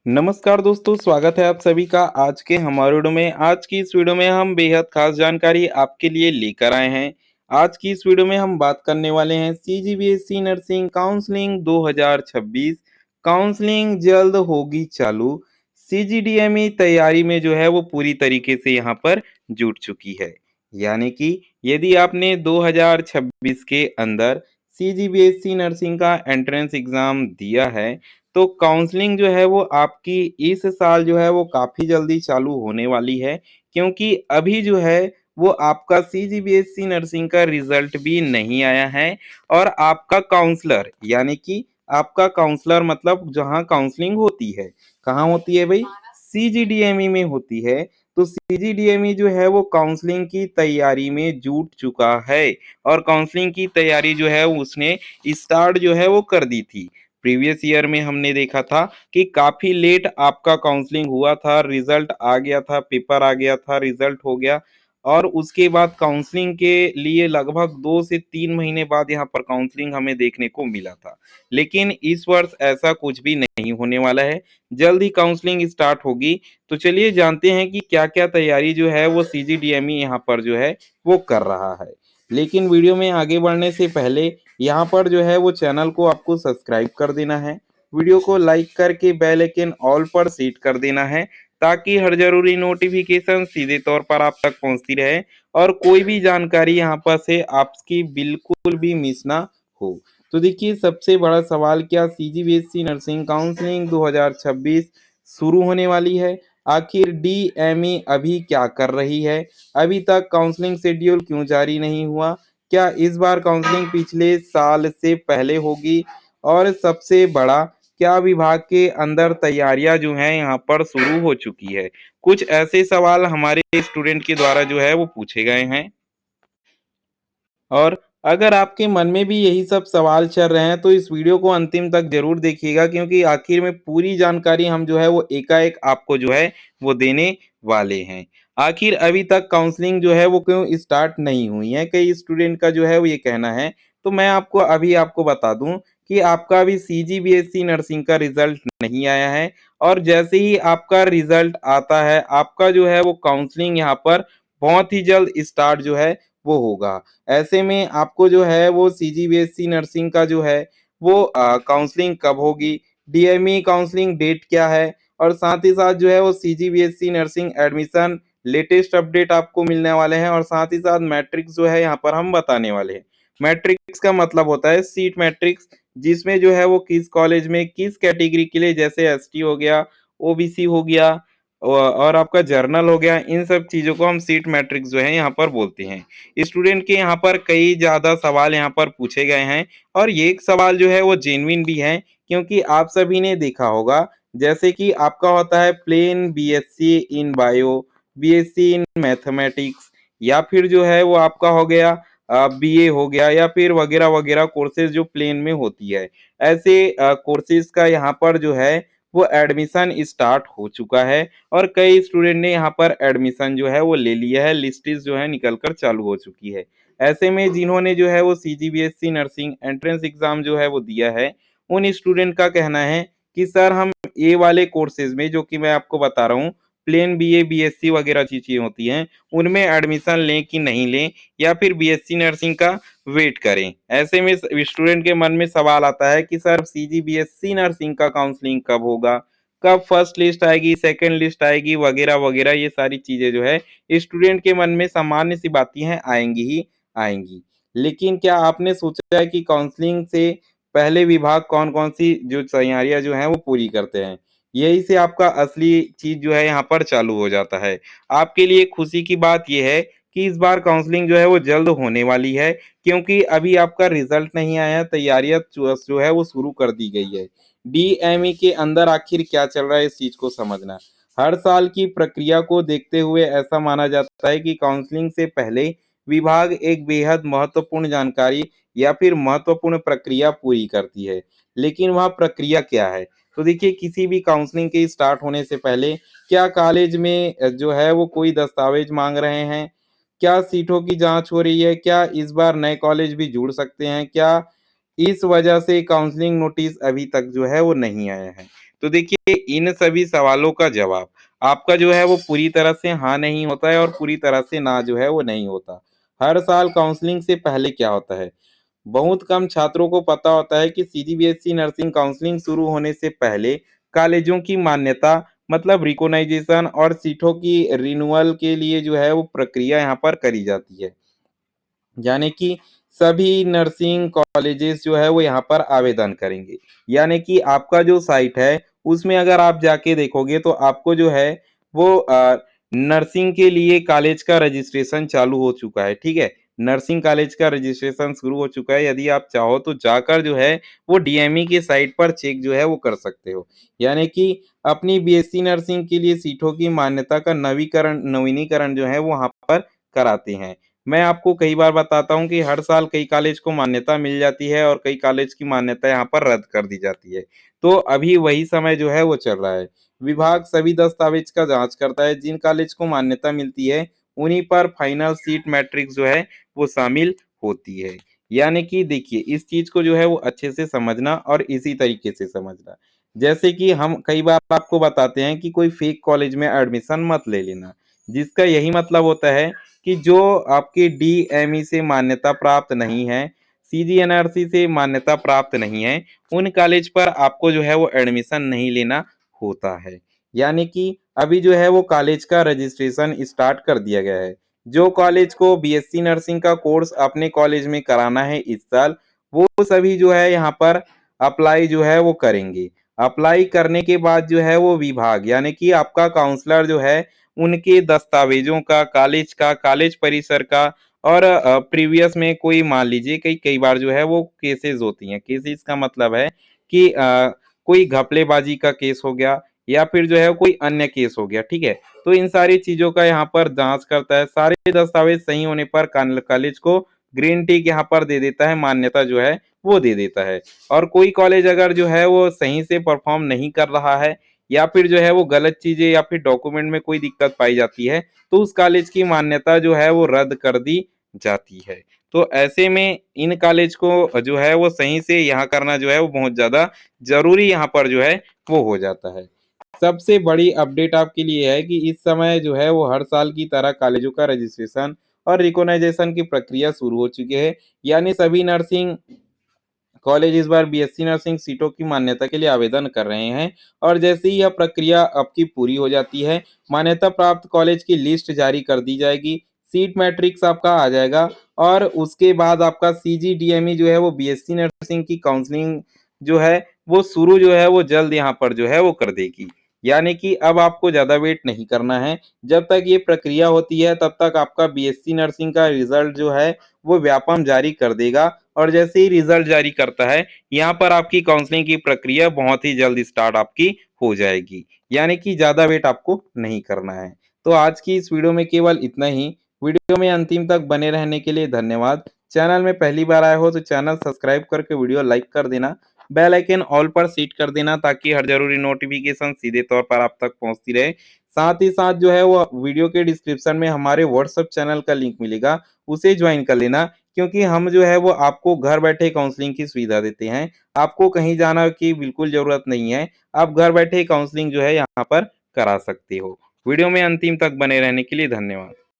नमस्कार दोस्तों, स्वागत है आप सभी का आज के हमारे वीडियो में। आज की इस वीडियो में हम बेहद खास जानकारी आपके लिए लेकर आए हैं। आज की इस वीडियो में हम बात करने वाले हैं सीजीबीएसई नर्सिंग काउंसलिंग 2026। काउंसलिंग जल्द होगी चालू। सीजीडीएमई तैयारी में जो है वो पूरी तरीके से यहाँ पर जुट चुकी है। यानी कि यदि आपने 2026 के अंदर सीजीबीएसई नर्सिंग का एंट्रेंस एग्जाम दिया है तो काउंसलिंग जो है वो आपकी इस साल जो है वो काफ़ी जल्दी चालू होने वाली है, क्योंकि अभी जो है वो आपका सीजीबीएसई नर्सिंग का रिजल्ट भी नहीं आया है। और आपका काउंसलर यानी कि आपका काउंसलर मतलब जहाँ काउंसलिंग होती है, कहाँ होती है भाई? सीजीडीएमई में होती है। तो सीजीडीएमई जो है वो काउंसलिंग की तैयारी में जुट चुका है और काउंसलिंग की तैयारी जो है उसने स्टार्ट जो है वो कर दी थी। प्रीवियस ईयर में हमने देखा था कि काफ़ी लेट आपका काउंसलिंग हुआ था, रिजल्ट आ गया था, पेपर आ गया था, रिजल्ट हो गया और उसके बाद काउंसलिंग के लिए लगभग 2 से 3 महीने बाद यहाँ पर काउंसलिंग हमें देखने को मिला था। लेकिन इस वर्ष ऐसा कुछ भी नहीं होने वाला है, जल्द ही काउंसलिंग स्टार्ट होगी। तो चलिए जानते हैं कि क्या-क्या तैयारी जो है वो सीजीडीएमई यहाँ पर जो है वो कर रहा है। लेकिन वीडियो में आगे बढ़ने से पहले यहाँ पर जो है वो चैनल को आपको सब्सक्राइब कर देना है, वीडियो को लाइक करके बेल आइकन ऑल पर सेट कर देना है ताकि हर जरूरी नोटिफिकेशन सीधे तौर पर आप तक पहुंचती रहे और कोई भी जानकारी यहाँ पर से आपकी बिल्कुल भी मिस ना हो। तो देखिए सबसे बड़ा सवाल, क्या सीजीबीएसई नर्सिंग काउंसलिंग 2026 शुरू होने वाली है? आखिर डीएमई अभी क्या कर रही है? अभी तक काउंसलिंग शेड्यूल क्यों जारी नहीं हुआ? क्या इस बार काउंसलिंग पिछले साल से पहले होगी? और सबसे बड़ा, क्या विभाग के अंदर तैयारियां जो हैं यहाँ पर शुरू हो चुकी है? कुछ ऐसे सवाल हमारे स्टूडेंट के द्वारा जो है वो पूछे गए हैं। और अगर आपके मन में भी यही सब सवाल चल रहे हैं तो इस वीडियो को अंतिम तक जरूर देखिएगा, क्योंकि आखिर में पूरी जानकारी हम जो है वो एकाएक आपको जो है वो देने वाले हैं। आखिर अभी तक काउंसलिंग जो है वो क्यों स्टार्ट नहीं हुई है, कई स्टूडेंट का जो है वो ये कहना है। तो मैं आपको बता दूं कि आपका अभी सीजीबीएसई नर्सिंग का रिजल्ट नहीं आया है और जैसे ही आपका रिजल्ट आता है आपका जो है वो काउंसलिंग यहाँ पर बहुत ही जल्द स्टार्ट जो है वो होगा। ऐसे में आपको जो है वो सीजीबीएसई नर्सिंग का जो है वो काउंसलिंग कब होगी, डीएमई काउंसलिंग डेट क्या है और साथ ही साथ जो है वो CGBSE nursing admission latest update आपको मिलने वाले हैं और साथ ही साथ मैट्रिक्स जो है यहाँ पर हम बताने वाले हैं। मैट्रिक्स का मतलब होता है सीट मैट्रिक्स, जिसमें जो है वो किस कॉलेज में किस कैटेगरी के लिए, जैसे एसटी हो गया, ओबीसी हो गया और आपका जर्नल हो गया, इन सब चीज़ों को हम सीट मैट्रिक्स जो है यहाँ पर बोलते हैं। स्टूडेंट के यहाँ पर कई ज़्यादा सवाल यहाँ पर पूछे गए हैं और ये एक सवाल जो है वो जेन्युइन भी है, क्योंकि आप सभी ने देखा होगा जैसे कि आपका होता है plain BSc in bio, BSc in mathematics या फिर जो है वो आपका हो गया बीए हो गया या फिर वगैरह वगैरह कोर्सेज जो प्लेन में होती है। ऐसे कोर्सेज का यहाँ पर जो है वो एडमिशन स्टार्ट हो चुका है और कई स्टूडेंट ने यहाँ पर एडमिशन जो है वो ले लिया है, लिस्टें जो है निकल कर चालू हो चुकी है। ऐसे में जिन्होंने जो है वो सीजीबीएसई नर्सिंग एंट्रेंस एग्जाम जो है वो दिया है, उन स्टूडेंट का कहना है कि सर हम ये वाले कोर्सेज में जो कि मैं आपको बता रहा हूँ, प्लेन बीए बीएससी वगैरह चीजें होती हैं, उनमें एडमिशन लें कि नहीं लें या फिर बीएससी नर्सिंग का वेट करें। ऐसे में स्टूडेंट के मन में सवाल आता है कि सर सीजीबीएसई नर्सिंग का काउंसलिंग कब होगा, कब फर्स्ट लिस्ट आएगी, सेकंड लिस्ट आएगी वगैरह वगैरह, ये सारी चीजें जो है स्टूडेंट के मन में सामान्य सी बातें हैं, आएंगी ही आएंगी। लेकिन क्या आपने सोचा है कि काउंसलिंग से पहले विभाग कौन कौन सी जो तैयारियां जो हैं वो पूरी करते हैं? यही से आपका असली चीज जो है यहाँ पर चालू हो जाता है। आपके लिए खुशी की बात यह है कि इस बार काउंसलिंग जो है वो जल्द होने वाली है, क्योंकि अभी आपका रिजल्ट नहीं आया, तैयारियां जो है वो शुरू कर दी गई है। डीएमई के अंदर आखिर क्या चल रहा है इस चीज को समझना। हर साल की प्रक्रिया को देखते हुए ऐसा माना जाता है कि काउंसलिंग से पहले विभाग एक बेहद महत्वपूर्ण जानकारी या फिर महत्वपूर्ण प्रक्रिया पूरी करती है। लेकिन वह प्रक्रिया क्या है? तो देखिए किसी भी काउंसलिंग के स्टार्ट होने से पहले क्या कॉलेज में जो है वो कोई दस्तावेज मांग रहे हैं? क्या सीटों की जांच हो रही है? क्या इस बार नए कॉलेज भी जुड़ सकते हैं? क्या इस वजह से काउंसलिंग नोटिस अभी तक जो है वो नहीं आया है? तो देखिए इन सभी सवालों का जवाब आपका जो है वो पूरी तरह से हाँ नहीं होता है और पूरी तरह से ना जो है वो नहीं होता। हर साल काउंसलिंग से पहले क्या होता है? बहुत कम छात्रों को पता होता है कि सीजीबीएसई नर्सिंग काउंसलिंग शुरू होने से पहले कॉलेजों की मान्यता मतलब रिकॉग्नाइजेशन और सीटों की रिन्यूअल के लिए जो है वो प्रक्रिया यहाँ पर करी जाती है। यानी कि सभी नर्सिंग कॉलेजेस जो है वो यहाँ पर आवेदन करेंगे। यानी कि आपका जो साइट है उसमें अगर आप जाके देखोगे तो आपको जो है वो नर्सिंग के लिए कॉलेज का रजिस्ट्रेशन चालू हो चुका है, ठीक है? नर्सिंग कॉलेज का रजिस्ट्रेशन शुरू हो चुका है। यदि आप चाहो तो जाकर जो है वो डीएमई की साइट पर चेक जो है वो कर सकते हो। यानी कि अपनी बीएससी नर्सिंग के लिए सीटों की मान्यता का नवीनीकरण जो है वो वहाँ पर कराते हैं। मैं आपको कई बार बताता हूँ कि हर साल कई कॉलेज को मान्यता मिल जाती है और कई कॉलेज की मान्यता यहाँ पर रद्द कर दी जाती है। तो अभी वही समय जो है वो चल रहा है। विभाग सभी दस्तावेज का जांच करता है, जिन कॉलेज को मान्यता मिलती है उन्हीं पर फाइनल सीट मैट्रिक्स जो है वो शामिल होती है। यानी कि देखिए इस चीज को जो है वो अच्छे से समझना और इसी तरीके से समझना। जैसे कि हम कई बार आपको बताते हैं कि कोई फेक कॉलेज में एडमिशन मत ले लेना, जिसका यही मतलब होता है कि जो आपकी डीएमई से मान्यता प्राप्त नहीं है, सीजीएनआरसी से मान्यता प्राप्त नहीं है, उन कॉलेज पर आपको जो है वो एडमिशन नहीं लेना होता है। यानी कि अभी जो है वो कॉलेज का रजिस्ट्रेशन स्टार्ट कर दिया गया है। जो कॉलेज को बीएससी नर्सिंग का कोर्स अपने कॉलेज में कराना है इस साल, वो सभी जो है यहाँ पर अप्लाई जो है वो करेंगे। अप्लाई करने के बाद जो है वो विभाग यानी कि आपका काउंसलर जो है उनके दस्तावेजों का, कॉलेज परिसर का और प्रीवियस में कोई मान लीजिए कई कई बार जो है वो केसेस होती हैं। केसेस का मतलब है कि कोई घपलेबाजी का केस हो गया या फिर जो है कोई अन्य केस हो गया, ठीक है? तो इन सारी चीजों का यहाँ पर जांच करता है। सारे दस्तावेज सही होने पर कॉलेज को ग्रीन टिक यहाँ पर दे देता है, मान्यता जो है वो दे देता है। और कोई कॉलेज अगर जो है वो सही से परफॉर्म नहीं कर रहा है या फिर जो है वो गलत चीजें या फिर डॉक्यूमेंट में कोई दिक्कत पाई जाती है तो उस कॉलेज की मान्यता जो है वो रद्द कर दी जाती है। तो ऐसे में इन कॉलेज को जो है वो सही से यहाँ करना जो है वो बहुत ज्यादा जरूरी यहाँ पर जो है वो हो जाता है। सबसे बड़ी अपडेट आपके लिए है कि इस समय जो है वो हर साल की तरह कॉलेजों का रजिस्ट्रेशन और रिकॉग्नाइजेशन की प्रक्रिया शुरू हो चुकी है। यानी सभी नर्सिंग कॉलेज इस बार बीएससी नर्सिंग सीटों की मान्यता के लिए आवेदन कर रहे हैं और जैसे ही यह प्रक्रिया आपकी पूरी हो जाती है, मान्यता प्राप्त कॉलेज की लिस्ट जारी कर दी जाएगी, सीट मैट्रिक्स आपका आ जाएगा और उसके बाद आपका सीजीडीएमई जो है वो बीएससी नर्सिंग की काउंसलिंग जो है वो शुरू जो है वो जल्द यहाँ पर जो है वो कर देगी। यानी कि अब आपको ज्यादा वेट नहीं करना है। जब तक ये प्रक्रिया होती है तब तक आपका बीएससी नर्सिंग का रिजल्ट जो है वो व्यापम जारी कर देगा और जैसे ही रिजल्ट जारी करता है यहाँ पर आपकी काउंसलिंग की प्रक्रिया बहुत ही जल्द स्टार्ट आपकी हो जाएगी। यानी कि ज्यादा वेट आपको नहीं करना है। तो आज की इस वीडियो में केवल इतना ही। वीडियो में अंतिम तक बने रहने के लिए धन्यवाद। चैनल में पहली बार आए हो तो चैनल सब्सक्राइब करके वीडियो लाइक कर देना, बेल आइकन ऑल पर सेट कर देना ताकि हर जरूरी नोटिफिकेशन सीधे तौर पर आप तक पहुंचती रहे। साथ ही साथ जो है वो वीडियो के डिस्क्रिप्शन में हमारे व्हाट्सएप चैनल का लिंक मिलेगा, उसे ज्वाइन कर लेना क्योंकि हम जो है वो आपको घर बैठे काउंसलिंग की सुविधा देते हैं। आपको कहीं जाना की बिल्कुल जरूरत नहीं है। आप घर बैठे काउंसलिंग जो है यहाँ पर करा सकते हो। वीडियो में अंतिम तक बने रहने के लिए धन्यवाद।